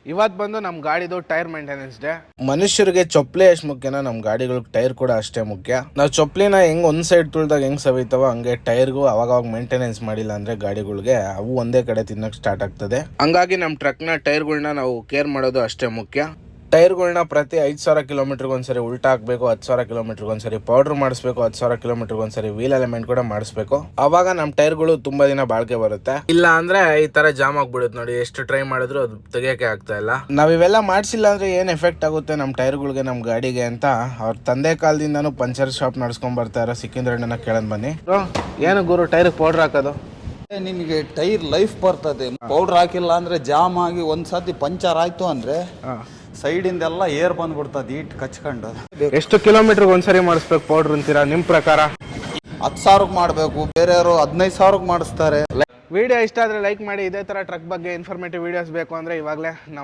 ಇವತ್ತು ಬಂದು ನಮ್ಮ ಗಾಡಿದು ಟೈರ್ ಮೇಂಟೆನೆನ್ಸ್ ಡೇ. ಮನುಷ್ಯರಿಗೆ ಚೊಪ್ಲಿ ಎಷ್ಟು ಮುಖ್ಯನೋ ನಮ್ಮ ಗಾಡಿಗಳಿಗೆ ಟೈರ್ ಕೂಡ ಅಷ್ಟೇ ಮುಖ್ಯ. ನಾವು ಚೊಪ್ಲಿನ ಹೆಂಗ್ ಒಂದ್ ಸೈಡ್ ತುಳಿದಾಗ ಹೆಂಗ್ ಸವಿತಾವೋ ಹಂಗೆ ಟೈರ್ಗೂ ಅವಾಗ ಮೇಂಟೆನೆನ್ಸ್ ಮಾಡಿಲ್ಲ ಅಂದ್ರೆ ಗಾಡಿಗಳಿಗೆ ಅವು ಒಂದೇ ಕಡೆ ತಿನ್ನಕ್ ಸ್ಟಾರ್ಟ್ ಆಗ್ತದೆ. ಹಂಗಾಗಿ ನಮ್ಮ ಟ್ರಕ್ನ ಟೈರ್ಗಳನ್ನ ನಾವು ಕೇರ್ ಮಾಡೋದು ಅಷ್ಟೇ ಮುಖ್ಯ. ಟೈರ್ಗಳನ್ನ ಪ್ರತಿ 5,000 ಕಿಲೋಮೀಟರ್ಗೆ ಒಂದ್ಸರಿ ಉಲ್ಟಾ ಹಾಕ್ಬೇಕು, 10,000 ಕಿಲೋಮೀಟರ್ಗೆ ಒಂದ್ಸರಿ ಪೌಡರ್ ಮಾಡಿಸ್ಬೇಕು, 10,000 ಕಿಲೋಮೀಟರ್ಗೆ ಒಂದ್ಸರಿ ವೀಲ್ ಎಲಿಮೆಂಟ್ ಕೂಡ ಮಾಡಿಸ್ಬೇಕು. ಅವಾಗ ನಮ್ಮ ಟೈರ್ಗಳು ತುಂಬಾ ದಿನ ಬಾಳ್ಕೆ ಬರುತ್ತೆ. ಇಲ್ಲ ಅಂದ್ರೆ ಈ ತರ ಜಾಮ್ ಆಗ್ಬಿಡುತ್ತೆ ನೋಡಿ, ಎಷ್ಟು ಟ್ರೈ ಮಾಡಿದ್ರು ಅದು ತೆಗಿಯಕ್ಕೆ ಆಗ್ತಾ ಇಲ್ಲ. ನಾವ್ ಇವೆಲ್ಲ ಮಾಡ್ಸಿಲ್ಲ ಅಂದ್ರೆ ಏನ್ ಎಫೆಕ್ಟ್ ಆಗುತ್ತೆ ನಮ್ಮ ಟೈರ್ಗಳಿಗೆ, ನಮ್ಮ ಗಾಡಿಗೆ ಅಂತ ಅವ್ರ ತಂದೆ ಕಾಲದಿಂದಾನು ಪಂಚರ್ ಶಾಪ್ ನಡ್ಸ್ಕೊಂಡ್ ಬರ್ತಾ ಇರೋ ಸಿಕ್ಕಿಂದ್ರಣ್ಣನ ಕೇಳಂದ್ ಬನ್ನಿ. ಏನು ಗುರು ಟೈರ್ ಪೌಡರ್ ಹಾಕೋದು? ನಿಮಗೆ ಟೈರ್ ಲೈಫ್ ಬರ್ತದೆ. ಪೌಡರ್ ಹಾಕಿಲ್ಲ ಅಂದ್ರೆ ಜಾಮ್ ಆಗಿ ಒಂದ್ಸತಿ ಪಂಚರ್ ಆಯ್ತು ಅಂದ್ರೆ ಸೈಡಿಂದೆಲ್ಲ ಏರ್ ಬಂದ್ಬಿಡ್ತದೆ ಈಟ್ ಕಚ್ಕೊಂಡು. ಎಷ್ಟು ಕಿಲೋಮೀಟರ್ಗೆ ಒಂದ್ಸರಿ ಮಾಡಿಸ್ಬೇಕು ಪೌಡರ್ ಅಂತೀರಾ ನಿಮ್ ಪ್ರಕಾರ? 10,000ಕ್ಕೆ ಮಾಡಬೇಕು, ಬೇರೆಯವರು 15,000ಕ್ಕೆ ಮಾಡಿಸ್ತಾರೆ. ವಿಡಿಯೋ ಇಷ್ಟ ಆದ್ರೆ ಲೈಕ್ ಮಾಡಿ. ಇದೇ ತರ ಟ್ರಕ್ ಬಗ್ಗೆ ಇನ್ಫಾರ್ಮೇಟಿವ್ ವಿಡಿಯೋಸ್ ಬೇಕು ಅಂದ್ರೆ ಇವಾಗಲೇ ನಮ್ಮ